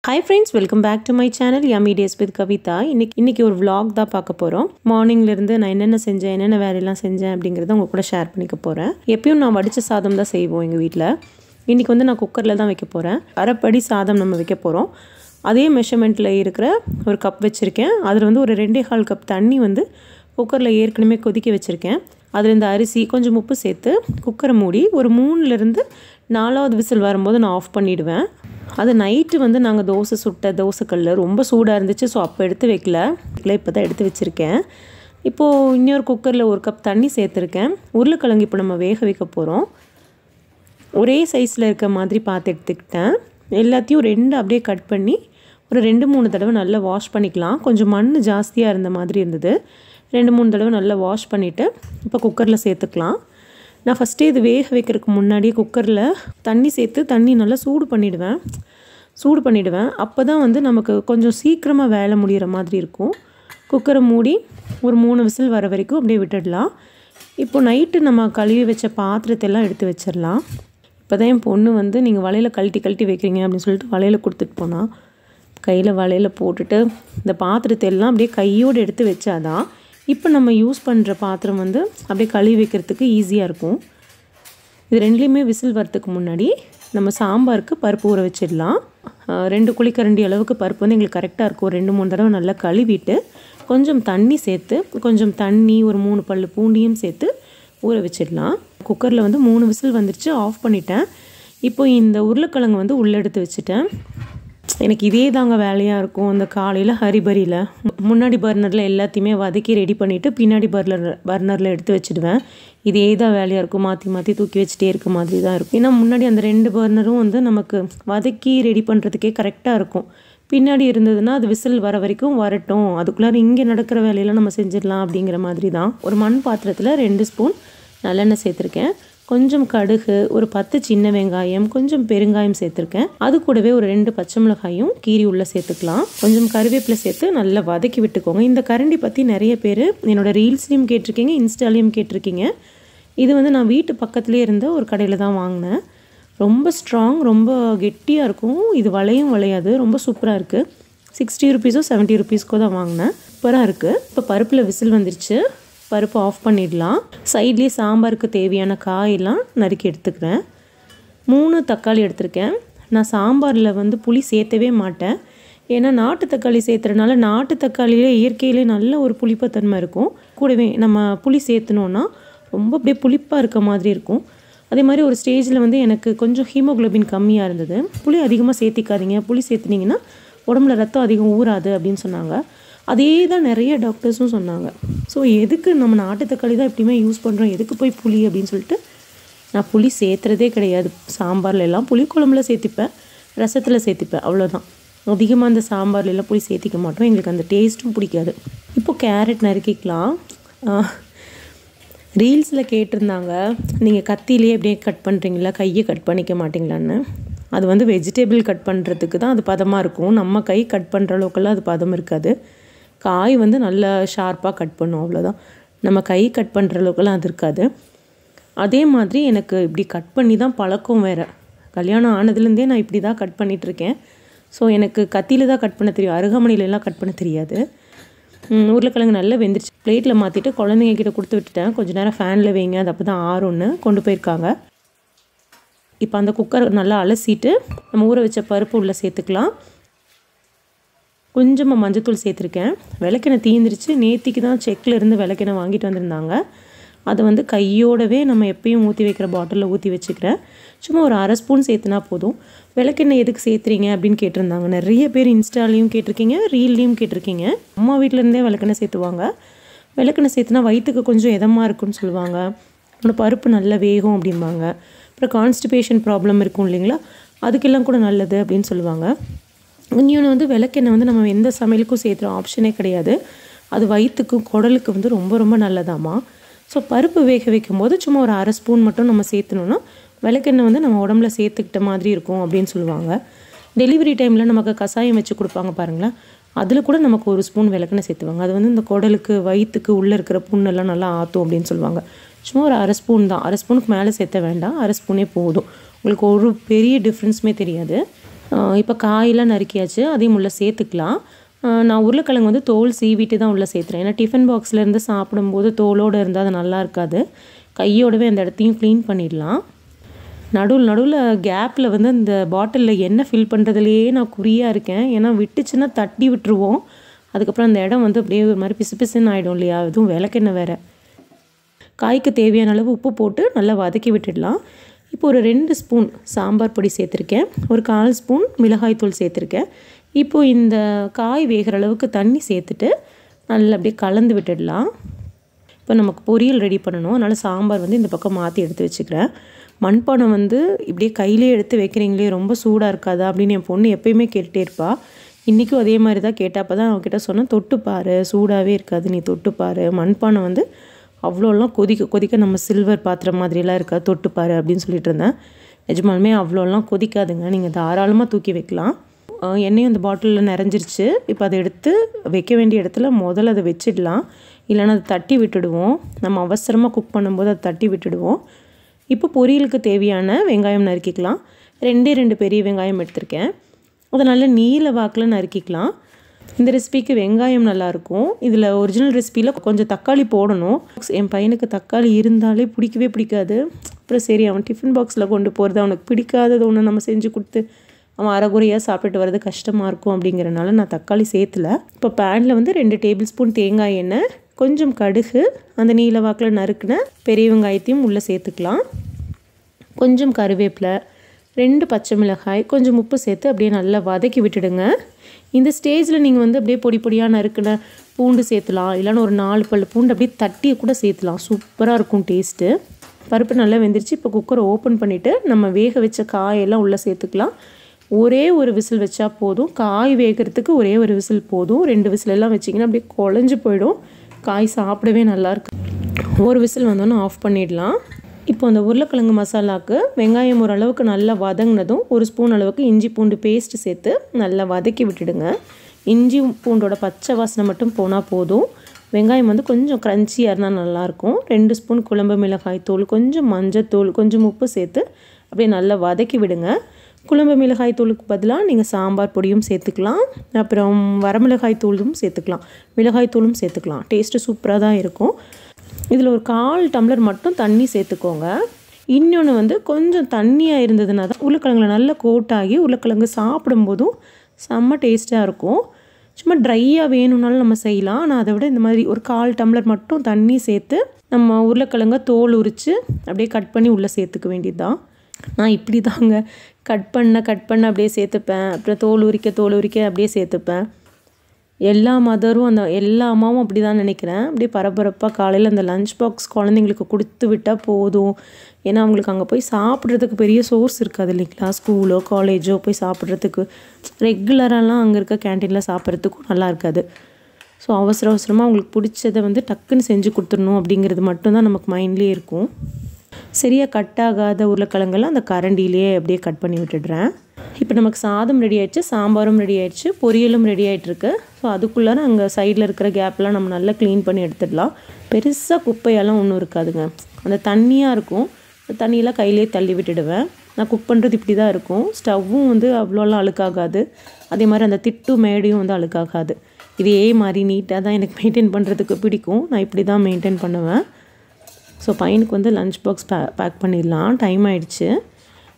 Hi friends, welcome back to my channel Yummy Days with Kavita. இன்னைக்கு ஒரு vlog தான் பார்க்க போறோம். மார்னிங்ல இருந்து நான் என்னென்ன செஞ்சேன், என்னென்ன வேலையெல்லாம் செஞ்சேன் அப்படிங்கறத உங்க கூட ஷேர் பண்ணிக்க போறேன். எப்பவும் நான் வடிச்ச சாதம் தான் செய்வோம் எங்க வீட்ல. இன்னைக்கு வந்து நான் குக்கர்ல தான் வைக்க போறேன். அரைப்படி சாதம் நம்ம வைக்க போறோம். அதே மெஷர்மென்ட்ல இருக்கிற ஒரு கப் வச்சிருக்கேன். அதுல வந்து ஒரு 2.5 கப் தண்ணி வந்து குக்கர்ல ஏற்கனவே கொதிக்க வச்சிருக்கேன். அதுல இந்த அரிசி கொஞ்சம் உப்பு சேர்த்து குக்கரை மூடி ஒரு 3ல இருந்து 4வது விசில் வரும்போது நான் ஆஃப் பண்ணிடுவேன். அது நைட்டு வந்து நாங்கள் தோசை சுட்ட தோசைக்கல்ல ரொம்ப சூடாக இருந்துச்சு. ஸோ அப்போ எடுத்து வைக்கல, இப்போ தான் எடுத்து வச்சுருக்கேன். இப்போது இன்னொரு குக்கரில் ஒரு கப் தண்ணி சேர்த்துருக்கேன். உருளைக்கிழங்கு இப்போ நம்ம வேக வைக்க போகிறோம். ஒரே சைஸில் இருக்க மாதிரி பார்த்து எடுத்துக்கிட்டேன். எல்லாத்தையும் 2 அப்படியே கட் பண்ணி ஒரு 2-3 தடவை நல்லா வாஷ் பண்ணிக்கலாம். கொஞ்சம் மண் ஜாஸ்தியாக இருந்த மாதிரி இருந்தது. 2-3 தடவை நல்லா வாஷ் பண்ணிவிட்டு இப்போ குக்கரில் சேர்த்துக்கலாம். நான் ஃபஸ்ட்டே இது வேக வைக்கிறதுக்கு முன்னாடியே குக்கரில் தண்ணி சேர்த்து தண்ணி நல்லா சூடு பண்ணிவிடுவேன். அப்போ தான் வந்து நமக்கு கொஞ்சம் சீக்கிரமாக வேலை முடிகிற மாதிரி இருக்கும். குக்கரை மூடி ஒரு 3 விசில் வர வரைக்கும் அப்படியே விட்டுடலாம். இப்போ நைட்டு நம்ம கழுவி வச்ச பாத்திரத்தெல்லாம் எடுத்து வச்சிடலாம். இப்போ தான் என் பொண்ணு வந்து நீங்கள் வலையில் கழட்டி வைக்கிறீங்க அப்படின்னு சொல்லிட்டு வலையில் கொடுத்துட்டு போனால் கையில் வலையில் போட்டுட்டு இந்த பாத்திரத்தெல்லாம் அப்படியே கையோடு எடுத்து வச்சாதான் இப்போ நம்ம யூஸ் பண்ணுற பாத்திரம் வந்து அப்படியே கழுவி வைக்கிறதுக்கு ஈஸியாக இருக்கும். இது 2லேயுமே விசில் வரத்துக்கு முன்னாடி நம்ம சாம்பாருக்கு பருப்பு ஊற வச்சிடலாம். 2 குழிக்கரண்டி அளவுக்கு பருப்பு வந்து எங்களுக்கு கரெக்டாக இருக்கும். 2-3 தடவை நல்லா கழுவிட்டு கொஞ்சம் தண்ணி சேர்த்து ஒரு 3 பல்லு பூண்டியும் சேர்த்து ஊற வச்சிடலாம். குக்கரில் வந்து 3 விசில் வந்துருச்சு, ஆஃப் பண்ணிட்டேன். இப்போ இந்த உருளைக்கிழங்கு வந்து உள்ளே எடுத்து வச்சுட்டேன். எனக்கு இதே தாங்க வேலையாக இருக்கும். அந்த காலையில் ஹரிபரியில் முன்னாடி பர்னரில் எல்லாத்தையுமே வதக்கி ரெடி பண்ணிவிட்டு பின்னாடி பர்னரில் எடுத்து வச்சுடுவேன். இதே தான் வேலையாக இருக்கும். மாற்றி தூக்கி வச்சுட்டே இருக்க மாதிரி தான் இருக்கும். ஏன்னா முன்னாடி அந்த 2 பர்னரும் வந்து நமக்கு வதக்கி ரெடி பண்ணுறதுக்கே கரெக்டாக இருக்கும். பின்னாடி இருந்ததுன்னா அது விசில் வர வரைக்கும் வரட்டும், அதுக்குள்ளார இங்கே நடக்கிற வேலையெல்லாம் நம்ம செஞ்சிடலாம் அப்படிங்கிற மாதிரி தான். ஒரு மண் பாத்திரத்தில் 2 ஸ்பூன் நல்லெண்ணெய் சேர்த்துருக்கேன். கொஞ்சம் கடுகு, ஒரு 10 சின்ன வெங்காயம், கொஞ்சம் பெருங்காயம் சேர்த்துருக்கேன். அது கூடவே ஒரு 2 பச்சை மிளகாயும் கீரி உள்ளே சேர்த்துக்கலாம். கொஞ்சம் கருவேப்பிலை சேர்த்து நல்லா வதக்கி விட்டுக்கோங்க. இந்த கரண்டி பற்றி நிறைய பேர் என்னோட ரீல்ஸ்லையும் கேட்டிருக்கீங்க, இன்ஸ்டாலையும் கேட்டிருக்கீங்க. இது வந்து நான் வீட்டு பக்கத்துலேயே இருந்த ஒரு கடையில் தான் வாங்கினேன். ரொம்ப ஸ்ட்ராங், ரொம்ப கெட்டியாக இருக்கும். இது வளையாது, ரொம்ப சூப்பராக இருக்குது. 60 ருபீஸோ 70 ருபீஸ்க்கோ தான் வாங்கினேன். சூப்பராக இருக்குது. இப்போ பருப்பில் விசில் வந்துருச்சு. பருப்பு ஆஃப் பண்ணிடலாம். சைட்லேயே சாம்பாருக்கு தேவையான காயெல்லாம் நறுக்கி எடுத்துக்கிறேன். 3 தக்காளி எடுத்திருக்கேன். நான் சாம்பாரில் வந்து புளி சேர்த்தவே மாட்டேன். ஏன்னா நாட்டு தக்காளி சேர்த்துறதுனால நாட்டு தக்காளியிலே இயற்கையிலே நல்ல ஒரு புளிப்பத்தன்மை இருக்கும். கூடவே நம்ம புளி சேர்த்துனோன்னா ரொம்ப அப்படியே புளிப்பாக இருக்க மாதிரி இருக்கும். அதே மாதிரி ஒரு ஸ்டேஜில் வந்து எனக்கு கொஞ்சம் ஹீமோக்ளோபின் கம்மியாக இருந்தது. புளி அதிகமாக சேர்த்திக்காதீங்க, புளி சேர்த்துனீங்கன்னா உடம்புல ரத்தம் அதிகம் ஊறாது அப்படின்னு சொன்னாங்க. அதே தான் நிறைய டாக்டர்ஸும் சொன்னாங்க. ஸோ எதுக்கு நம்ம நாட்டு தக்காளி தான் எப்படியுமே யூஸ் பண்ணுறோம், எதுக்கு போய் புளி அப்படின்னு சொல்லிட்டு நான் புளி சேர்த்துறதே கிடையாது. சாம்பாரில் எல்லாம் புளிக்குழம்புல சேர்த்திப்பேன், ரசத்தில் சேர்த்திப்பேன், அவ்வளோதான். அதிகமாக அந்த சாம்பார்லாம் புளி சேர்த்திக்க மாட்டோம். எங்களுக்கு அந்த டேஸ்ட்டும் பிடிக்காது. இப்போது கேரட் நறுக்கிக்கலாம். ரீல்ஸில் கேட்டிருந்தாங்க, நீங்கள் கத்திலே அப்படியே கட் பண்ணுறீங்களா, கையை கட் பண்ணிக்க மாட்டிங்களான்னு. அது வந்து வெஜிடபிள் கட் பண்ணுறதுக்கு தான் அது பதமாக இருக்கும். நம்ம கை கட் பண்ணுற அளவுக்கெல்லாம் அது பதம் இருக்காது. காய் வந்து நல்லா ஷார்ப்பாக கட் பண்ணும், அவ்வளோதான். நம்ம கை கட் பண்ணுற அளவுக்குலாம் அது இருக்காது. அதே மாதிரி எனக்கு இப்படி கட் பண்ணி தான் பழக்கம் வேறு. கல்யாணம் ஆனதுலேருந்தே நான் இப்படி தான் கட் பண்ணிகிட்ருக்கேன். ஸோ எனக்கு கத்தியில் தான் கட் பண்ண தெரியும், அருகாமனையிலலாம் கட் பண்ண தெரியாது. உருளைக்கிழங்கு நல்லா வெந்துருச்சு. பிளேட்டில் மாற்றிட்டு குழந்தைங்க கிட்ட கொடுத்து விட்டுட்டேன். கொஞ்சம் நேரம் ஃபேனில் வைங்க, அது அப்போ தான் ஆறும்னு கொண்டு போயிருக்காங்க. இப்போ அந்த குக்கர் நல்லா அலசிட்டு நம்ம ஊற வச்ச பருப்பு உள்ளே சேர்த்துக்கலாம். கொஞ்சமாக மஞ்சத்தூள் சேர்த்துருக்கேன். விளக்கெண்ணெய் தீந்துருச்சு. நேத்திக்கு தான் செக்கில் இருந்து விளக்கெண்ணெய் வாங்கிட்டு வந்திருந்தாங்க. அதை வந்து கையோடவே நம்ம எப்பயும் ஊற்றி வைக்கிற பாட்டிலில் ஊற்றி வச்சுக்கிறேன். சும்மா ஒரு 1/2 ஸ்பூன் சேர்த்துனா போதும். விளக்கெண்ணெய் எதுக்கு சேர்த்துறீங்க அப்படின்னு கேட்டிருந்தாங்க. நிறைய பேர் இன்ஸ்டாலையும் கேட்டிருக்கீங்க, ரீல்லையும் கேட்டிருக்கீங்க. அம்மா வீட்டிலேருந்தே விளக்கெண்ணெய் சேர்த்துவாங்க. விளக்கெண்ணெய் சேர்த்துனா வயிற்றுக்கு கொஞ்சம் இதமாக இருக்குன்னு சொல்லுவாங்க. அப்புறம் பருப்பு நல்லா வேகும் அப்படிம்பாங்க. அப்புறம் கான்ஸ்டிபேஷன் ப்ராப்ளம் இருக்கும் இல்லைங்களா, அதுக்கெல்லாம் கூட நல்லது அப்படின்னு சொல்லுவாங்க. இன்னொன்று வந்து விளக்கெண்ணெய் வந்து நம்ம எந்த சமையலுக்கும் சேர்த்துற ஆப்ஷனே கிடையாது. அது வயிற்றுக்கும் குடலுக்கு வந்து ரொம்ப நல்லதாமா. ஸோ பருப்பு வேக வைக்கும் போது சும்மா ஒரு 1/2 ஸ்பூன் மட்டும் நம்ம சேர்த்துனோன்னா விளக்கெண்ணெய் வந்து நம்ம உடம்புல சேர்த்துக்கிட்ட மாதிரி இருக்கும் அப்படின்னு சொல்லுவாங்க. டெலிவரி டைமில் நமக்கு கசாயம் வச்சு கொடுப்பாங்க பாருங்களேன், அதில் கூட நமக்கு 1 ஸ்பூன் விளக்கெண்ணெய் சேர்த்துவாங்க. அது வந்து இந்த குடலுக்கு வயிற்றுக்கு உள்ளே இருக்கிற புண்ணெல்லாம் நல்லா ஆற்றும் அப்படின்னு சொல்லுவாங்க. சும்மா ஒரு 1/2 ஸ்பூன் தான், 1/2 ஸ்பூனுக்கு மேலே சேர்த்த வேண்டாம், 1/2 ஸ்பூனே போதும். உங்களுக்கு ஒரு பெரிய டிஃப்ரென்ஸுமே தெரியாது. இப்போ காயெல்லாம் நறுக்கியாச்சு, அதையும் உள்ளே சேர்த்துக்கலாம். நான் உருளைக்கிழங்கு வந்து தோல் சீவிட்டு தான் உள்ளே சேர்த்துறேன். ஏன்னா டிஃபன் பாக்ஸ்லேருந்து சாப்பிடும்போது தோலோடு இருந்தால் அது நல்லா இருக்காது. கையோடவே அந்த இடத்தையும் க்ளீன் பண்ணிடலாம். நடுவில் கேப்பில் வந்து அந்த பாட்டிலில் எண்ணெய் ஃபில் பண்ணுறதுலையே நான் குறியாக இருக்கேன். ஏன்னா விட்டுச்சுன்னா தட்டி விட்டுருவோம். அதுக்கப்புறம் அந்த இடம் வந்து அப்படியே ஒரு மாதிரி பிசு பிசுன்னு ஆகிடும் இல்லையா, அதுவும் விளக்கெண்ணெய் வேறு. காய்க்கு தேவையான அளவு உப்பு போட்டு நல்லா வதக்கி விட்டுடலாம். இப்போ ஒரு 2 ஸ்பூன் சாம்பார் பொடி சேர்த்துருக்கேன், ஒரு 1/4 ஸ்பூன் மிளகாய்த்தூள் சேர்த்துருக்கேன். இப்போது இந்த காய் வேகிற அளவுக்கு தண்ணி சேர்த்துட்டு நல்லா அப்படியே கலந்து விட்டுடலாம். இப்போ நமக்கு பொரியல் ரெடி பண்ணணும், அதனால் சாம்பார் வந்து இந்த பக்கம் மாற்றி எடுத்து வச்சுக்கிறேன். மண்பானை வந்து இப்படியே கையிலே எடுத்து வைக்கிறீங்களே ரொம்ப சூடாக இருக்காதா அப்படின்னு என் பொண்ணு எப்பயுமே கேட்டுகிட்டே இருப்பாள். இன்றைக்கும் அதே மாதிரி தான் கேட்டால். அப்போ தான் அவன்கிட்ட சொன்னேன், தொட்டுப்பார் சூடாகவே இருக்காது, நீ தொட்டுப்பார், மண்பானை வந்து அவ்வளோலாம் கொதிக்க நம்ம சில்வர் பாத்திரம் மாதிரிலாம் இருக்காது, தொட்டுப்பார் அப்படின்னு சொல்லிட்டு இருந்தேன். நிஜமாலுமே அவ்வளோலாம் கொதிக்காதுங்க, நீங்கள் தாராளமாக தூக்கி வைக்கலாம். எண்ணெயும் அந்த பாட்டிலில் நிறைஞ்சிருச்சு. இப்போ அதை எடுத்து வைக்க வேண்டிய இடத்துல முதல்ல அதை வச்சிடலாம், இல்லைன்னா அதை தட்டி விட்டுடுவோம். நம்ம அவசரமாக குக் பண்ணும்போது அதை தட்டி விட்டுடுவோம். இப்போ பொரியலுக்கு தேவையான வெங்காயம் நறுக்கிக்கலாம். 2 பெரிய வெங்காயம் எடுத்திருக்கேன், அதை நல்லா நீல வாக்கில் நறுக்கிக்கலாம். இந்த ரெசிபிக்கு வெங்காயம் நல்லாயிருக்கும். இதில் ஒரிஜினல் ரெசிப்பியில் கொஞ்சம் தக்காளி போடணும். என் பையனுக்கு தக்காளி இருந்தாலே பிடிக்கவே பிடிக்காது. அப்புறம் சரி, அவன் டிஃபன் பாக்ஸில் கொண்டு போகிறது அவனுக்கு பிடிக்காதது ஒன்று நம்ம செஞ்சு கொடுத்து அவன் அரைகுறையாக சாப்பிட்டுட்டு வர்றது கஷ்டமாக இருக்கும் அப்படிங்கிறனால நான் தக்காளி சேர்த்துல. இப்போ பேனில் வந்து 2 டேபிள் ஸ்பூன் தேங்காய் எண்ணெய், கொஞ்சம் கடுகு, அந்த நீல வாக்கில் நறுக்கின பெரிய வெங்காயத்தையும் உள்ளே சேர்த்துக்கலாம். கொஞ்சம் கருவேப்பிலை, 2 பச்சை மிளகாய், கொஞ்சம் உப்பு சேர்த்து அப்படியே நல்லா வதக்கி விட்டுடுங்க. இந்த ஸ்டேஜில் நீங்கள் வந்து அப்படியே பொடி பொடியாக நறுக்கின பூண்டு சேர்த்துலாம், இல்லைன்னா ஒரு 4 பல் பூண்டு அப்படியே தட்டி கூட சேர்த்துலாம். சூப்பராக இருக்கும் டேஸ்ட்டு. பருப்பு நல்லா வெந்துருச்சு. இப்போ குக்கரை ஓப்பன் பண்ணிவிட்டு நம்ம வேக வச்ச காயெல்லாம் உள்ளே சேர்த்துக்கலாம். ஒரே ஒரு விசில் வச்சா போதும். காய் வேகிறதுக்கு ஒரே ஒரு விசில் போதும். 2 விசில் எல்லாம் வச்சிங்கன்னா அப்படியே குழஞ்சி போயிடும். காய் சாப்பிடவே நல்லாயிருக்கு. ஒரு விசில் வந்தோன்னே ஆஃப் பண்ணிடலாம். இப்போ அந்த உருளைக்கிழங்கு மசாலாவுக்கு வெங்காயம் ஓரளவுக்கு நல்லா வதங்கினதும் 1 ஸ்பூன் அளவுக்கு இஞ்சி பூண்டு பேஸ்ட்டு சேர்த்து நல்லா வதக்கி விட்டுடுங்க. இஞ்சி பூண்டோட பச்சை வாசனை மட்டும் போனால் போதும். வெங்காயம் வந்து கொஞ்சம் க்ரன்ச்சியாக இருந்தால் நல்லாயிருக்கும். 2 ஸ்பூன் குழம்பு மிளகாய் தூள், கொஞ்சம் மஞ்சத்தூள், கொஞ்சம் உப்பு சேர்த்து அப்படியே நல்லா வதக்கி விடுங்க. குழம்பு மிளகாய் தூளுக்கு பதிலாக நீங்கள் சாம்பார் பொடியும் சேர்த்துக்கலாம், அப்புறம் வரமிளகாய் தூளும் சேர்த்துக்கலாம், மிளகாய் தூளும் சேர்த்துக்கலாம். டேஸ்ட்டு சூப்பராக தான் இருக்கும். இதில் ஒரு 1/4 டம்ளர் மட்டும் தண்ணி சேர்த்துக்கோங்க. இன்னொன்று வந்து கொஞ்சம் தண்ணியாக இருந்ததுன்னா தான் உருளைக்கிழங்குல நல்லா கோட்டாகி உருளைக்கிழங்கு சாப்பிடும்போதும் செம்ம டேஸ்ட்டாக இருக்கும். சும்மா ட்ரையாக வேணும்னாலும் நம்ம செய்யலாம். ஆனால் அதை விட இந்த மாதிரி ஒரு 1/4 டம்ளர் மட்டும் தண்ணி சேர்த்து நம்ம உருளைக்கிழங்க தோல் உரித்து அப்படியே கட் பண்ணி உள்ளே சேர்த்துக்க வேண்டியது தான். நான் இப்படி தாங்க கட் பண்ண அப்படியே சேர்த்துப்பேன். அப்புறம் தோல் உரிக்க அப்படியே சேர்த்துப்பேன். எல்லா அம்மாவும் அப்படி தான் நினைக்கிறேன். அப்படியே பரபரப்பாக காலையில் அந்த லஞ்ச் பாக்ஸ் குழந்தைங்களுக்கு கொடுத்து விட்டால் போதும். ஏன்னா அவங்களுக்கு அங்கே போய் சாப்பிட்றதுக்கு பெரிய சோர்ஸ் இருக்காது இல்லைங்களா, ஸ்கூலோ காலேஜோ போய் சாப்பிட்றதுக்கு. ரெகுலராலாம் அங்கே இருக்க கேன்டீனில் சாப்பிட்றதுக்கும் நல்லா இருக்காது. ஸோ அவசரமாக அவங்களுக்கு பிடிச்சதை வந்து டக்குன்னு செஞ்சு கொடுத்துடணும் அப்படிங்கிறது மட்டும்தான் நமக்கு மைண்ட்லேயே இருக்கும். சரியாக கட் ஆகாத உருளைக்கிழங்கெல்லாம் அந்த கரண்டிலேயே அப்படியே கட் பண்ணி விட்டுடுறேன். இப்போ நமக்கு சாதம் ரெடி ஆகிடுச்சு, சாம்பாரும் ரெடி ஆகிடுச்சு, பொரியலும் ரெடி ஆகிட்டுருக்கு. ஸோ அதுக்குள்ளார அங்கே சைடில் இருக்கிற கேப்லாம் நம்ம நல்லா க்ளீன் பண்ணி எடுத்துடலாம். பெருசாக குப்பையெல்லாம் ஒன்றும் இருக்காதுங்க, அந்த தண்ணியாக இருக்கும். அந்த தண்ணியெல்லாம் கையிலே தள்ளி விட்டுடுவேன். நான் குக் பண்ணுறது இப்படி தான் இருக்கும். ஸ்டவ்வும் வந்து அவ்வளோலாம் அழுக்காகாது, அதே மாதிரி அந்த திட்டு மேடையும் வந்து அழுக்காகாது. இதே மாதிரி நீட்டாக தான் எனக்கு மெயின்டைன் பண்ணுறதுக்கு பிடிக்கும். நான் இப்படி தான் மெயின்டைன் பண்ணுவேன். ஸோ பையனுக்கு வந்து லஞ்ச் பாக்ஸ் பேக் பண்ணிடலாம், டைம் ஆகிடுச்சு.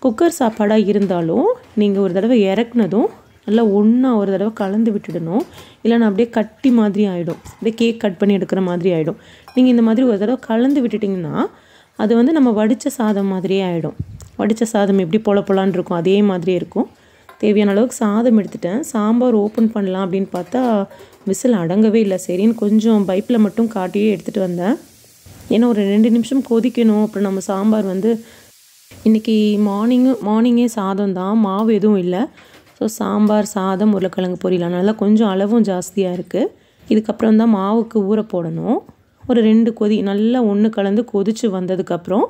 குக்கர் சாப்பாடாக இருந்தாலும் நீங்கள் ஒரு தடவை இறக்குனதும் நல்லா ஒன்றா ஒரு தடவை கலந்து விட்டுடணும். இல்லைன்னா அப்படியே கட்டி மாதிரி ஆகிடும், அப்படியே கேக் கட் பண்ணி எடுக்கிற மாதிரி ஆகிடும். நீங்கள் இந்த மாதிரி ஒரு தடவை கலந்து விட்டுட்டிங்கன்னா அது வந்து நம்ம வடித்த சாதம் மாதிரியே ஆகிடும். வடித்த சாதம் எப்படி பொலான்னு இருக்கும் அதே மாதிரியே இருக்கும். தேவையான அளவுக்கு சாதம் எடுத்துட்டேன். சாம்பார் ஓப்பன் பண்ணலாம் அப்படின்னு பார்த்தா விசில் அடங்கவே இல்லை. சரின்னு கொஞ்சம் பைப்பில் மட்டும் காட்டியே எடுத்துகிட்டு வந்தேன். ஏன்னா ஒரு 2 நிமிஷம் கொதிக்கணும். அப்புறம் நம்ம சாம்பார் வந்து இன்றைக்கி மார்னிங்கே சாதம் தான், மாவு எதுவும் இல்லை. ஸோ சாம்பார், சாதம், உருளைக்கிழங்கு பொரியல், அதனால கொஞ்சம் அளவும் ஜாஸ்தியாக இருக்குது. இதுக்கப்புறம் தான் மாவுக்கு ஊற போடணும். ஒரு 2 கொதி நல்லா ஒன்று கலந்து கொதித்து வந்ததுக்கப்புறம்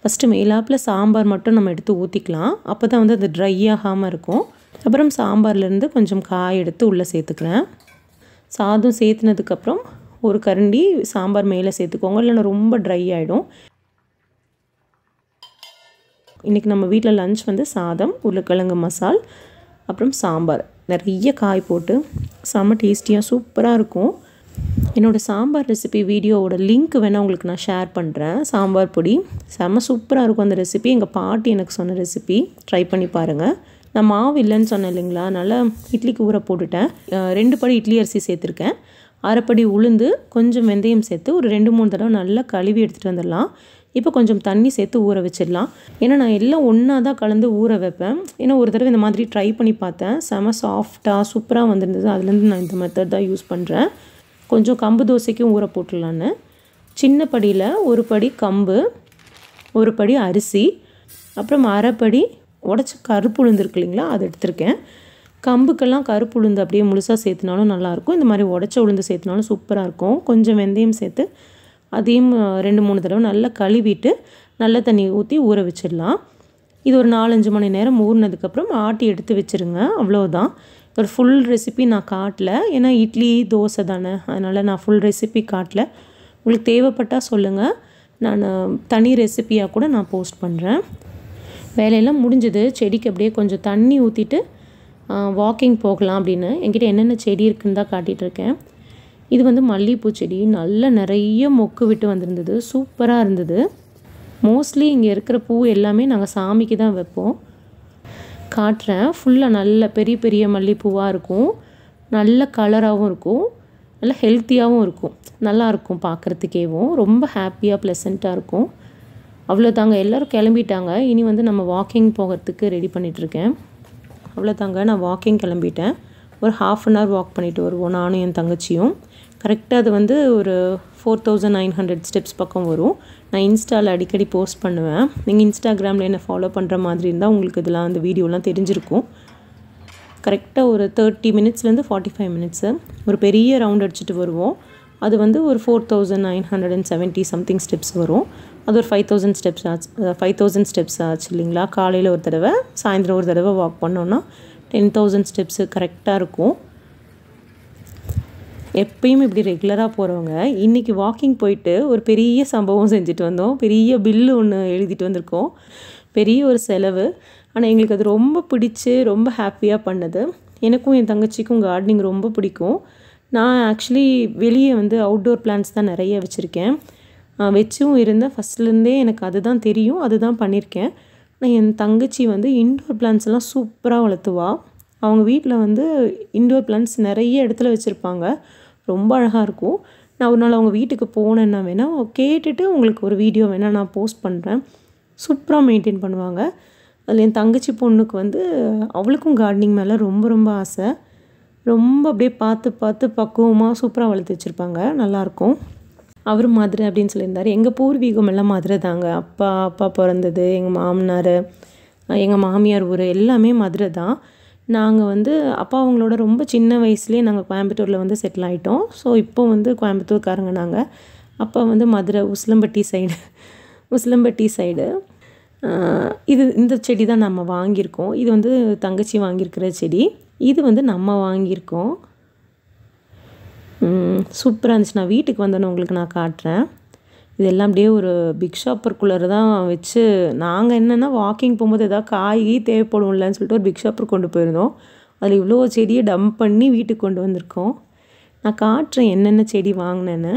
ஃபஸ்ட்டு மேலாப்பில் சாம்பார் மட்டும் நம்ம எடுத்து ஊற்றிக்கலாம். அப்போ தான் வந்து அது ட்ரை ஆகாமல் இருக்கும். அப்புறம் சாம்பார்லேருந்து கொஞ்சம் காய் எடுத்து உள்ளே சேர்த்துக்கிறேன். சாதம் சேர்த்துனதுக்கப்புறம் ஒரு கரண்டி சாம்பார் மேலே சேர்த்துக்கோங்க, இல்லைன்னா ரொம்ப ட்ரை ஆகிடும். இன்றைக்கி நம்ம வீட்டில் லஞ்ச் வந்து சாதம், உருளைக்கிழங்கு மசால், அப்புறம் சாம்பார் நிறைய காய் போட்டு செம்ம டேஸ்டியாக சூப்பராக இருக்கும். என்னோடய சாம்பார் ரெசிபி வீடியோவோட லிங்க் வேணால் உங்களுக்கு நான் ஷேர் பண்ணுறேன். சாம்பார் பொடி செம்ம சூப்பராக இருக்கும் அந்த ரெசிபி. எங்கள் பாட்டி எனக்கு சொன்ன ரெசிபி, ட்ரை பண்ணி பாருங்கள். நான் மாவு இல்லைன்னு சொன்னேன் இல்லைங்களா, நல்லா இட்லிக்கு ஊற போட்டுட்டேன். 2 படி இட்லி அரிசி சேர்த்துருக்கேன். 1/2 படி உளுந்து, கொஞ்சம் வெந்தயம் சேர்த்து ஒரு 2-3 தடவை நல்லா கழுவி எடுத்துகிட்டு வந்துடலாம். இப்போ கொஞ்சம் தண்ணி சேர்த்து ஊற வச்சிடலாம். ஏன்னா நான் எல்லாம் ஒன்றா தான் கலந்து ஊற வைப்பேன். ஏன்னா ஒரு தடவை இந்த மாதிரி ட்ரை பண்ணி பார்த்தேன், செம சாஃப்டாக சூப்பராக வந்துருந்தது. அதுலேருந்து நான் இந்த மெத்தட் தான் யூஸ் பண்ணுறேன். கொஞ்சம் கம்பு தோசைக்கும் ஊற போட்டுடலான்னு சின்ன படியில் 1 படி கம்பு, 1 படி அரிசி, அப்புறம் 1/2 படி உடச்சி கருப்பு உளுந்து இருக்கு இல்லைங்களா, அது எடுத்திருக்கேன். கம்புக்கெல்லாம் கருப்பு உளுந்து அப்படியே முழுசாக சேர்த்துனாலும் நல்லாயிருக்கும். இந்த மாதிரி உடச்ச உளுந்து சேர்த்துனாலும் சூப்பராக இருக்கும். கொஞ்சம் வெந்தயம் சேர்த்து அதையும் 2-3 தடவை நல்லா கழுவிட்டு நல்ல தண்ணி ஊற்றி ஊற வச்சிடலாம். இது ஒரு 4-5 மணி நேரம் ஊறினதுக்கப்புறம் ஆட்டி எடுத்து வச்சுருங்க. அவ்வளோதான். ஒரு ஃபுல் ரெசிபி நான் காட்டல, ஏன்னா இட்லி தோசை தானே, அதனால் நான் ஃபுல் ரெசிபி காட்டல. உங்களுக்கு தேவைப்பட்டால் சொல்லுங்கள், நான் தனி ரெசிப்பியாக கூட நான் போஸ்ட் பண்ணுறேன். வேலையெல்லாம் முடிஞ்சது. செடிக்கு அப்படியே கொஞ்சம் தண்ணி ஊற்றிட்டு வாக்கிங் போகலாம் அப்படின்னு என்கிட்ட என்னென்ன செடி இருக்குன்னு தான் காட்டிகிட்ருக்கேன். இது வந்து மல்லிகைப்பூ செடி, நல்ல நிறைய மொக்கு விட்டு வந்திருந்தது, சூப்பராக இருந்தது. மோஸ்ட்லி இங்கே இருக்கிற பூ எல்லாமே நாங்கள் சாமிக்கு தான் வைப்போம். காட்டுறேன். ஃபுல்லாக நல்ல பெரிய பெரிய மல்லிகைப்பூவாக இருக்கும், நல்ல கலராகவும் இருக்கும், நல்ல ஹெல்த்தியாகவும் இருக்கும், நல்லாயிருக்கும் பார்க்குறதுக்கேவும். ரொம்ப ஹாப்பியாக ப்ளசண்ட்டாக இருக்கும். அவ்வளோதாங்க, எல்லோரும் கிளம்பிட்டாங்க. இனி வந்து நம்ம வாக்கிங் போகிறதுக்கு ரெடி பண்ணிகிட்ருக்கேன். அவ்வளோதாங்க, நான் வாக்கிங் கிளம்பிட்டேன். ஒரு 1/2 hour வாக் பண்ணிவிட்டு வருவோம் நானும் என் தங்கச்சியும். கரெக்டாக அது வந்து ஒரு 4900 ஸ்டெப்ஸ் பக்கம் வரும். நான் இன்ஸ்டாவில் அடிக்கடி போஸ்ட் பண்ணுவேன். நீங்கள் இன்ஸ்டாகிராமில் என்ன ஃபாலோ பண்ணுற மாதிரி இருந்தால் உங்களுக்கு இதெல்லாம் அந்த வீடியோலாம் தெரிஞ்சிருக்கும். கரெக்டாக ஒரு 30 மினிட்ஸ்லேருந்து 45 மினிட்ஸு ஒரு பெரிய ரவுண்ட் அடிச்சுட்டு வருவோம். அது வந்து ஒரு 4970 சம்திங் ஸ்டெப்ஸ் வரும். அது ஒரு 5000 ஸ்டெப்ஸ் ஆச்சு. 5000 ஸ்டெப்ஸ் ஆச்சு இல்லைங்களா. காலையில் ஒரு தடவை, சாயந்தரம் ஒரு தடவை வாக் பண்ணோன்னா 10,000 ஸ்டெப்ஸு கரெக்டாக இருக்கும். எப்பயும் இப்படி ரெகுலராக போகிறவங்க இன்றைக்கி வாக்கிங் போயிட்டு ஒரு பெரிய சம்பவம் செஞ்சுட்டு வந்தோம். பெரிய பில்லு ஒன்று எழுதிட்டு வந்திருக்கோம். பெரிய ஒரு செலவு. ஆனால் எங்களுக்கு அது ரொம்ப பிடிச்சி ரொம்ப ஹாப்பியாக பண்ணது. எனக்கும் என் தங்கச்சிக்கும் கார்டனிங் ரொம்ப பிடிக்கும். நான் ஆக்சுவலி வெளியே வந்து அவுட்டோர் பிளான்ட்ஸ் தான் நிறைய வச்சுருக்கேன். வச்சும் இருந்தேன். ஃபஸ்ட்லேருந்தே எனக்கு அதுதான் தெரியும், அதுதான் பண்ணியிருக்கேன். ஆனால் என் தங்கச்சி வந்து இன்டோர் பிளான்ட்ஸ் எல்லாம் சூப்பராக வளர்த்துவா. அவங்க வீட்டில் வந்து இன்டோர் பிளான்ட்ஸ் நிறைய இடத்துல வச்சுருப்பாங்க, ரொம்ப அழகாக இருக்கும். நான் ஒரு நாள் அவங்க வீட்டுக்கு போனேன்னா வேணால் கேட்டுட்டு உங்களுக்கு ஒரு வீடியோ வேணால் நான் போஸ்ட் பண்ணுறேன். சூப்பராக மெயின்டைன் பண்ணுவாங்க. அதில் என் தங்கச்சி பொண்ணுக்கு வந்து அவளுக்கும் கார்டனிங் மேலே ரொம்ப ரொம்ப ஆசை. ரொம்ப அப்படியே பார்த்து பார்த்து பக்குவமாக சூப்பராக வளர்த்து வச்சுருப்பாங்க, நல்லாயிருக்கும். அவர் மதுரை அப்படின்னு சொல்லியிருந்தார். எங்கள் பூர்வீகம் எல்லாம் மதுரை தாங்க. அப்பா பிறந்தது, எங்கள் மாமனார், எங்கள் மாமியார் ஊர் எல்லாமே மதுரை தான். நாங்கள் வந்து அப்பா அவங்களோட ரொம்ப சின்ன வயசுலேயே நாங்கள் கோயம்புத்தூரில் வந்து செட்டில் ஆகிட்டோம். ஸோ இப்போ வந்து கோயம்புத்தூர்காரங்க நாங்கள். அப்பா வந்து மதுரை உசிலம்பட்டி சைடு. இந்த செடி தான் நம்ம வாங்கியிருக்கோம். இது வந்து தங்கச்சி வாங்கியிருக்கிற செடி. இது வந்து நம்ம வாங்கியிருக்கோம். சூப்பராக இருந்துச்சு. நான் வீட்டுக்கு வந்தோன்னே உங்களுக்கு நான் காட்டுறேன். இதெல்லாம் அப்படியே ஒரு பிக் ஷாப்பருக்குள்ளே தான் வச்சு நாங்கள் என்னென்னா வாக்கிங் போகும்போது எதாவது காய் தேவைப்படும்லன்னு சொல்லிட்டு ஒரு பிக் ஷாப்பர் கொண்டு போயிருந்தோம். அதில் இவ்வளோ செடியை டம்ப் பண்ணி வீட்டுக்கு கொண்டு வந்திருக்கோம். நான் காட்டுறேன் என்னென்ன செடி வாங்கினேன்னு.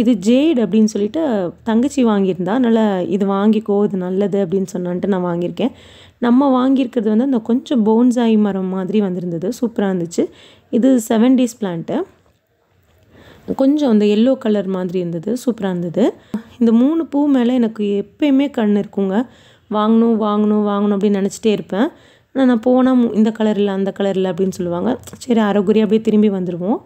இது ஜேட் அப்படின்னு சொல்லிட்டு தங்கச்சி வாங்கியிருந்தா, அதனால் இது வாங்கிக்கோ, இது நல்லது அப்படின்னு சொன்னான்ட்டு நான் வாங்கியிருக்கேன். நம்ம வாங்கியிருக்கிறது வந்து அந்த கொஞ்சம் போன்சாய் மரம் மாதிரி வந்திருந்தது, சூப்பராக இருந்துச்சு. இது 7 days பிளான்ட்டு, கொஞ்சம் அந்த எல்லோ கலர் மாதிரி இருந்தது, சூப்பராக இருந்தது. இந்த 3 பூ மேலே எனக்கு எப்பயுமே கண் இருக்குங்க. வாங்கணும் அப்படின்னு நினச்சிட்டே இருப்பேன். ஆனால் நான் போனால் இந்த கலர் இல்லை அந்த கலர் இல்லை அப்படின்னு சொல்லுவாங்க. சரி அரைகுறையாக அப்படியே திரும்பி வந்துடுவோம்.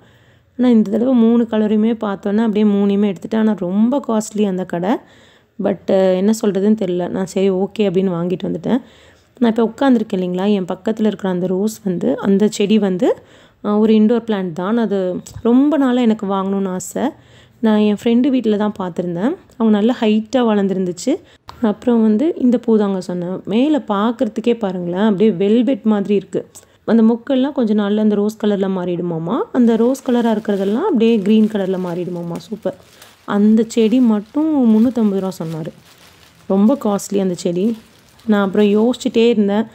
ஆனால் இந்த தடவை 3 கலரையுமே பார்த்தோன்னா அப்படியே 3யுமே எடுத்துகிட்டேன். ஆனால் ரொம்ப காஸ்ட்லி அந்த கடை. பட் என்ன சொல்கிறதுன்னு தெரில. நான் சரி ஓகே அப்படின்னு வாங்கிட்டு வந்துட்டேன். நான் இப்போ உட்காந்துருக்கேன் இல்லைங்களா, என் பக்கத்தில் இருக்கிற அந்த ரோஸ் வந்து, அந்த செடி வந்து ஒரு இன்டோர் பிளான்ட் தான். அது ரொம்ப நாளாக எனக்கு வாங்கணும்னு ஆசை. நான் என் ஃப்ரெண்டு வீட்டில் தான் பார்த்துருந்தேன். அவங்க நல்லா ஹைட்டாக வளர்ந்துருந்துச்சு. அப்புறம் வந்து இந்த பூ தாங்க சொன்னேன். மேலே பார்க்குறதுக்கே பாருங்களேன், அப்படியே வெல்வெட் மாதிரி இருக்குது. அந்த மொக்கெல்லாம் கொஞ்சம் நாளில் அந்த ரோஸ் கலரில் மாறிடுமாம்மா. அந்த ரோஸ் கலராக இருக்கிறதெல்லாம் அப்படியே க்ரீன் கலரில் மாறிடுமாம்மா. சூப்பர். அந்த செடி மட்டும் 350 ரூபா சொன்னார். ரொம்ப காஸ்ட்லி அந்த செடி. நான் அப்புறம் யோசிச்சுட்டே இருந்தேன்,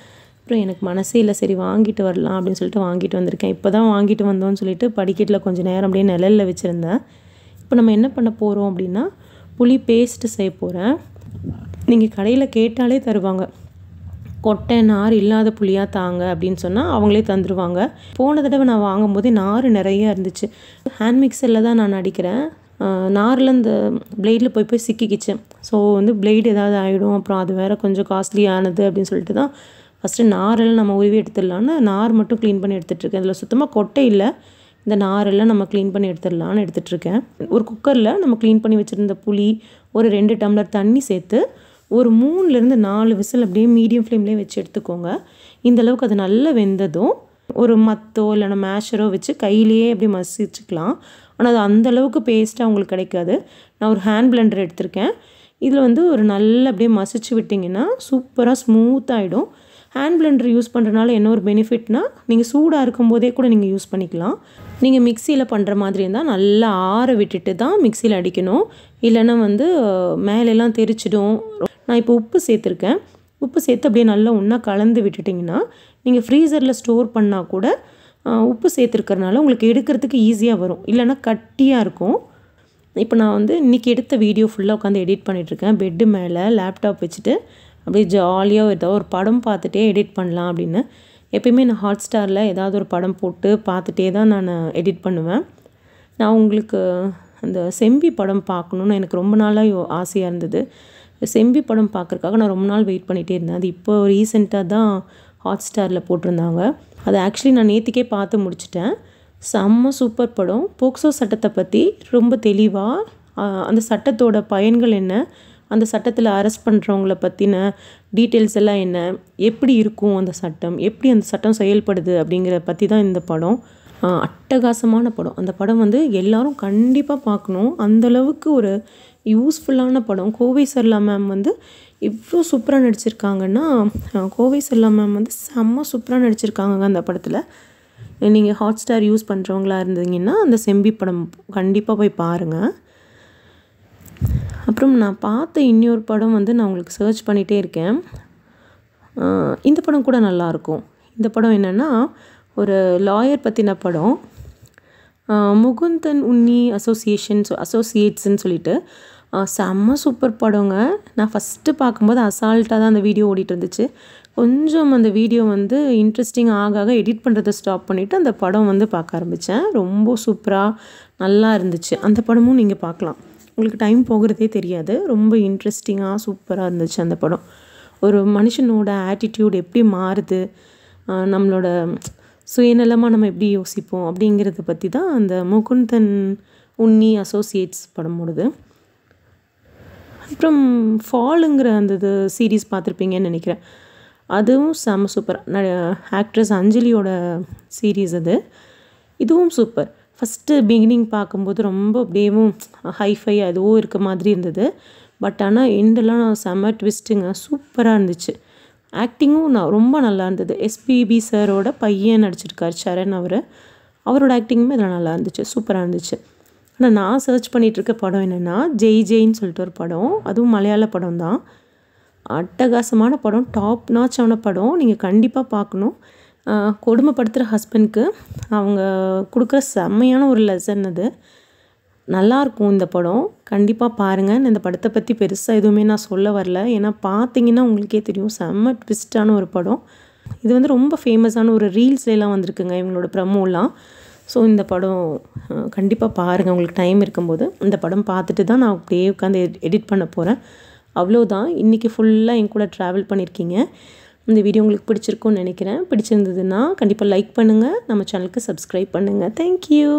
அப்புறம் எனக்கு மனசே இல்லை, சரி வாங்கிட்டு வரலாம் அப்படின்னு சொல்லிட்டு வாங்கிட்டு வந்திருக்கேன். இப்போ தான் வாங்கிட்டு வந்தோன்னு சொல்லிட்டு படிக்கட்டில் கொஞ்சம் நேரம் அப்படியே நிழலில் வச்சுருந்தேன். இப்போ நம்ம என்ன பண்ண போகிறோம் அப்படின்னா புளி பேஸ்ட்டு செய்ய போகிறேன். நீங்கள் கடையில் கேட்டாலே தருவாங்க. கொட்டை நார் இல்லாத புளியாக தாங்க அப்படின்னு சொன்னால் அவங்களே தந்துடுவாங்க. போன தடவை நான் வாங்கும்போது நார் நிறையா இருந்துச்சு. ஹேண்ட் மிக்சரில் தான் நான் அடிக்கிறேன். நாரில் இந்த பிளேடில் போய் சிக்கிக்கிச்சு. ஸோ வந்து பிளேடு ஏதாவது ஆகிடும், அப்புறம் அது வேறு கொஞ்சம் காஸ்ட்லியானது அப்படின்னு சொல்லிட்டு தான் ஃபஸ்ட்டு நாரெல்லாம் நம்ம உருவி எடுத்துடலான்னு நார் மட்டும் க்ளீன் பண்ணி எடுத்துகிட்ருக்கேன். இதில் சுத்தமாக கொட்டை இல்லை, இந்த நாரெல்லாம் நம்ம க்ளீன் பண்ணி எடுத்துடலான்னு எடுத்துகிட்ருக்கேன். ஒரு குக்கரில் நம்ம க்ளீன் பண்ணி வச்சுருந்த புளி, ஒரு 2 டம்ளர் தண்ணி சேர்த்து ஒரு 3லேருந்து 4 விசில் அப்படியே மீடியம் ஃப்ளேம்லேயே வச்சு எடுத்துக்கோங்க. இந்தளவுக்கு அது நல்லா வெந்ததும் ஒரு மத்தோ இல்லைனா மேஷரோ வச்சு கையிலேயே அப்படியே மசிச்சுக்கலாம். ஆனால் அது அந்தளவுக்கு பேஸ்ட்டாக உங்களுக்கு கிடைக்காது. நான் ஒரு ஹேண்ட் பிளெண்டர் எடுத்திருக்கேன். இதில் வந்து ஒரு நல்லா அப்படியே மசிச்சு விட்டிங்கன்னா சூப்பராக ஸ்மூத்தாகிடும். ஹேண்ட் பிளெண்டர் யூஸ் பண்ணுறதுனால என்ன ஒரு பெனிஃபிட்னால் நீங்கள் சூடாக இருக்கும்போதே கூட நீங்கள் யூஸ் பண்ணிக்கலாம். நீங்கள் மிக்சியில் பண்ணுற மாதிரி இருந்தால் நல்லா ஆற விட்டுட்டு தான் மிக்சியில் அடிக்கணும், இல்லைன்னா வந்து மேலெல்லாம் தெரிச்சிடும். நான் இப்போ உப்பு சேர்த்துருக்கேன். உப்பு சேர்த்து அப்படியே நல்லா ஒன்றா கலந்து விட்டுட்டிங்கன்னா நீங்கள் ஃப்ரீசரில் ஸ்டோர் பண்ணால் கூட உப்பு சேர்த்துருக்கறனால உங்களுக்கு எடுக்கிறதுக்கு ஈஸியாக வரும், இல்லைன்னா கட்டியாக இருக்கும். இப்போ நான் வந்து இன்றைக்கி எடுத்த வீடியோ ஃபுல்லாக உட்காந்து எடிட் பண்ணிகிட்ருக்கேன். பெட்டு மேலே லேப்டாப் வச்சுட்டு அப்படியே ஜாலியாக ஏதோ ஒரு படம் பார்த்துட்டே எடிட் பண்ணலாம் அப்படின்னு. எப்பயுமே நான் ஹாட்ஸ்டாரில் ஏதாவது ஒரு படம் போட்டு பார்த்துட்டே தான் நான் எடிட் பண்ணுவேன். நான் உங்களுக்கு அந்த செம்பி படம் பார்க்கணுன்னு எனக்கு ரொம்ப நாளாக ஆசையாக இருந்தது. செம்பி படம் பார்க்குறக்காக நான் ரொம்ப நாள் வெயிட் பண்ணிகிட்டே இருந்தேன். அது இப்போ ரீசெண்டாக தான் ஹாட்ஸ்டாரில் போட்டிருந்தாங்க. அது ஆக்சுவலி நான் நேற்றுக்கே பார்த்து முடிச்சிட்டேன். செம்ம சூப்பர் படம். போக்சோ சட்டத்தை பற்றி ரொம்ப தெளிவாக அந்த சட்டத்தோட பயன்கள் என்ன, அந்த சட்டத்தில் அரெஸ்ட் பண்ணுறவங்கள பற்றின டீட்டெயில்ஸ் எல்லாம் என்ன, எப்படி இருக்கும் அந்த சட்டம், எப்படி அந்த சட்டம் செயல்படுது அப்படிங்கிற பற்றி தான் இந்த படம். அட்டகாசமான படம். அந்த படம் வந்து எல்லாரும் கண்டிப்பாக பார்க்கணும். அந்தளவுக்கு ஒரு யூஸ்ஃபுல்லான படம். கோவை சரளா மேம் வந்து இவ்வளோ சூப்பராக நடிச்சிருக்காங்கன்னா, கோவை சரளா மேம் வந்து செம்ம சூப்பராக நடிச்சிருக்காங்க அந்த படத்தில். நீங்கள் ஹாட்ஸ்டார் யூஸ் பண்ணுறவங்களா இருந்தீங்கன்னா அந்த செம்பி படம் கண்டிப்பாக போய் பாருங்கள். அப்புறம் நான் பார்த்த இன்னொரு படம் வந்து நான் உங்களுக்கு சர்ச் பண்ணிகிட்டே இருக்கேன். இந்த படம் கூட நல்லாயிருக்கும். இந்த படம் என்னென்னா ஒரு லாயர் பற்றின படம். முகுந்தன் உன்னி அசோசியேட்ஸ்ன்னு சொல்லிட்டு செம்ம சூப்பர் படங்க. நான் ஃபஸ்ட்டு பார்க்கும்போது அசால்ட்டாக தான் அந்த வீடியோ ஓடிட்டு இருந்துச்சு. கொஞ்சம் அந்த வீடியோ வந்து இன்ட்ரெஸ்டிங் ஆக எடிட் பண்ணுறதை ஸ்டாப் பண்ணிவிட்டு அந்த படம் வந்து பார்க்க ஆரம்பித்தேன். ரொம்ப சூப்பராக நல்லா இருந்துச்சு. அந்த படமும் நீங்கள் பார்க்கலாம். உங்களுக்கு டைம் போகிறதே தெரியாது. ரொம்ப இன்ட்ரெஸ்டிங்காக சூப்பராக இருந்துச்சு அந்த படம். ஒரு மனுஷனோட ஆட்டிடியூட் எப்படி மாறுது, நம்மளோட சுயநலமாக நம்ம எப்படி யோசிப்போம் அப்படிங்கிறத பற்றி தான் அந்த முகுந்தன் உன்னி அசோசியேட்ஸ் படம் ஓடுது. அப்புறம் ஃபாலுங்கிற அந்த சீரீஸ் பார்த்துருப்பீங்கன்னு நினைக்கிறேன். அதுவும் செம்ம சூப்பர். ஆக்ட்ரஸ் அஞ்சலியோட சீரீஸ் அது. இதுவும் சூப்பர். ஃபஸ்ட்டு பிகினிங் பார்க்கும்போது ரொம்ப அப்படியேவும் ஹைஃபை அதுவும் இருக்க மாதிரி இருந்தது. பட் ஆனால் எண்டெல்லாம் செம்ம ட்விஸ்ட்டுங்க, சூப்பராக இருந்துச்சு. ஆக்டிங்கும் ரொம்ப நல்லா இருந்தது. எஸ்பிபி சாரோட பையன் நடிச்சிருக்கார் சரண். அவரோட ஆக்டிங்குமே இதில் நல்லா இருந்துச்சு, சூப்பராக இருந்துச்சு. ஆனால் நான் சர்ச் பண்ணிகிட்ருக்க படம் என்னென்னா ஜெய்ன்னு சொல்லிட்டு ஒரு படம். அதுவும் மலையாள படம் தான். அட்டகாசமான படம், டாப் நாச்சான படம். நீங்கள் கண்டிப்பாக பார்க்கணும். கொடுமைப்படுத்துகிற ஹஸ்பண்ட்க்கு அவங்க கொடுக்குற செம்மையான ஒரு லெசன் அது. நல்லாயிருக்கும் இந்த படம், கண்டிப்பாக பாருங்கள். இந்த படத்தை பற்றி பெருசாக எதுவுமே நான் சொல்ல வரல, ஏன்னா பார்த்தீங்கன்னா உங்களுக்கே தெரியும், செம்ம ட்விஸ்டான ஒரு படம். இது வந்து ரொம்ப ஃபேமஸான ஒரு ரீல்ஸ்லாம் வந்திருக்குங்க இவங்களோட ப்ரமோலாம். ஸோ இந்த படம் கண்டிப்பாக பாருங்கள் உங்களுக்கு டைம் இருக்கும்போது. இந்த படம் பார்த்துட்டு தான் நான் அப்படியே உட்காந்து எடிட் பண்ண போகிறேன். அவ்வளோதான். இன்றைக்கி ஃபுல்லாக என் கூட ட்ராவல் பண்ணியிருக்கீங்க. இந்த வீடியோ உங்களுக்கு பிடிச்சிருக்கும்னு நினைக்கிறேன். பிடிச்சிருந்ததுன்னா கண்டிப்பாக லைக் பண்ணுங்கள், நம்ம சேனலுக்கு சப்ஸ்கிரைப் பண்ணுங்கள். தேங்க்யூ.